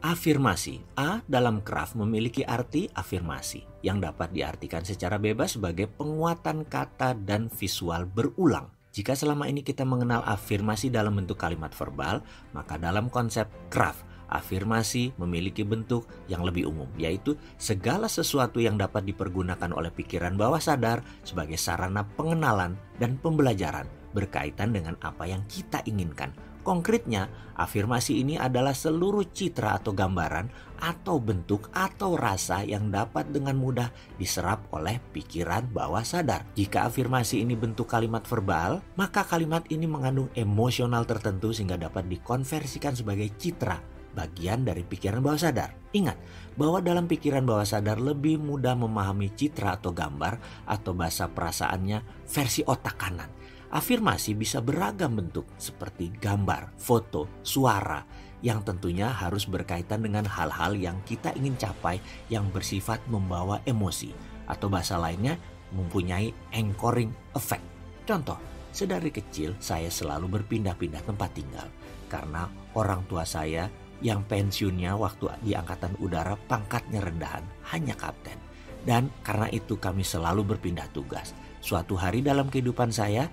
Afirmasi. A dalam Kraft memiliki arti afirmasi yang dapat diartikan secara bebas sebagai penguatan kata dan visual berulang. Jika selama ini kita mengenal afirmasi dalam bentuk kalimat verbal, maka dalam konsep Kraft, afirmasi memiliki bentuk yang lebih umum, yaitu segala sesuatu yang dapat dipergunakan oleh pikiran bawah sadar sebagai sarana pengenalan dan pembelajaran berkaitan dengan apa yang kita inginkan. Konkretnya, afirmasi ini adalah seluruh citra atau gambaran atau bentuk atau rasa yang dapat dengan mudah diserap oleh pikiran bawah sadar. Jika afirmasi ini bentuk kalimat verbal, maka kalimat ini mengandung emosional tertentu sehingga dapat dikonversikan sebagai citra, bagian dari pikiran bawah sadar. Ingat bahwa dalam pikiran bawah sadar lebih mudah memahami citra atau gambar atau bahasa perasaannya versi otak kanan. Afirmasi bisa beragam bentuk seperti gambar, foto, suara yang tentunya harus berkaitan dengan hal-hal yang kita ingin capai yang bersifat membawa emosi atau bahasa lainnya mempunyai anchoring effect. Contoh, sedari kecil saya selalu berpindah-pindah tempat tinggal karena orang tua saya yang pensiunnya waktu di Angkatan Udara pangkatnya rendahan, hanya kapten. Dan karena itu kami selalu berpindah tugas. Suatu hari dalam kehidupan saya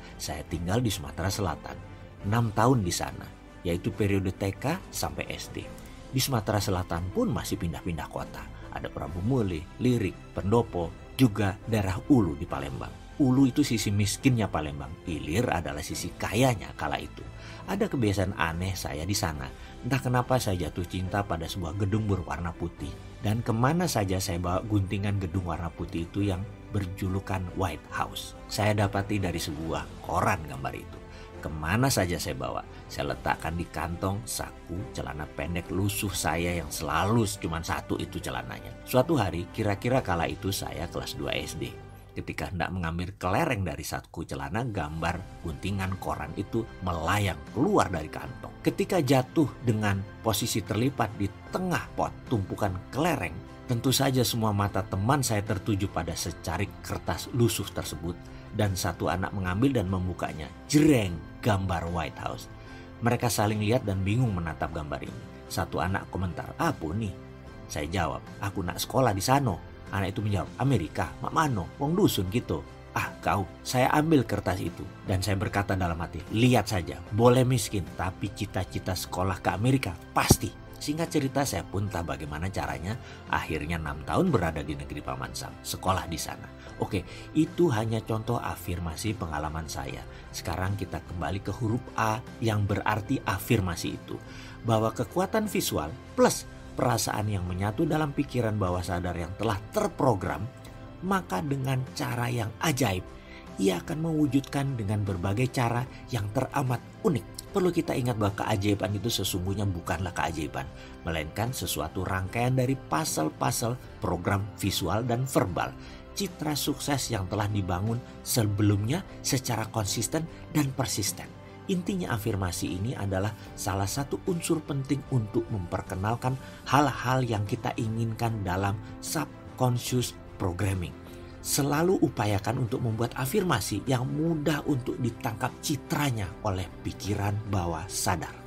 tinggal di Sumatera Selatan. 6 tahun di sana, yaitu periode TK sampai SD. Di Sumatera Selatan pun masih pindah-pindah kota. Ada Prabu Muli, Lirik, Pendopo, juga daerah Ulu di Palembang. Ulu itu sisi miskinnya Palembang, Ilir adalah sisi kayanya kala itu. Ada kebiasaan aneh saya di sana. Entah kenapa saya jatuh cinta pada sebuah gedung berwarna putih. Dan kemana saja saya bawa guntingan gedung warna putih itu yang berjulukan White House. Saya dapati dari sebuah koran gambar itu. Kemana saja saya bawa, saya letakkan di kantong, saku, celana pendek lusuh saya yang selalu cuma satu itu celananya. Suatu hari, kira-kira kala itu saya kelas 2 SD. Ketika hendak mengambil kelereng dari saku celana, gambar guntingan koran itu melayang keluar dari kantong. Ketika jatuh dengan posisi terlipat di tengah pot tumpukan kelereng, tentu saja semua mata teman saya tertuju pada secarik kertas lusuh tersebut dan satu anak mengambil dan membukanya. Jreng, gambar White House. Mereka saling lihat dan bingung menatap gambar ini. Satu anak komentar, "Apa nih?" Saya jawab, "Aku nak sekolah di sana." Anak itu menjawab, "Amerika, mak mano, wong dusun gitu." "Ah kau," saya ambil kertas itu dan saya berkata dalam hati, "Lihat saja, boleh miskin tapi cita-cita sekolah ke Amerika pasti." Singkat cerita saya pun tak bagaimana caranya akhirnya 6 tahun berada di negeri Paman Sam, sekolah di sana. Oke, itu hanya contoh afirmasi pengalaman saya. Sekarang kita kembali ke huruf A yang berarti afirmasi itu. Bahwa kekuatan visual plus perasaan yang menyatu dalam pikiran bawah sadar yang telah terprogram, maka dengan cara yang ajaib, ia akan mewujudkan dengan berbagai cara yang teramat unik. Perlu kita ingat bahwa keajaiban itu sesungguhnya bukanlah keajaiban, melainkan sesuatu rangkaian dari puzzle-puzzle program visual dan verbal, citra sukses yang telah dibangun sebelumnya secara konsisten dan persisten. Intinya afirmasi ini adalah salah satu unsur penting untuk memperkenalkan hal-hal yang kita inginkan dalam subconscious programming. Selalu upayakan untuk membuat afirmasi yang mudah untuk ditangkap citranya oleh pikiran bawah sadar.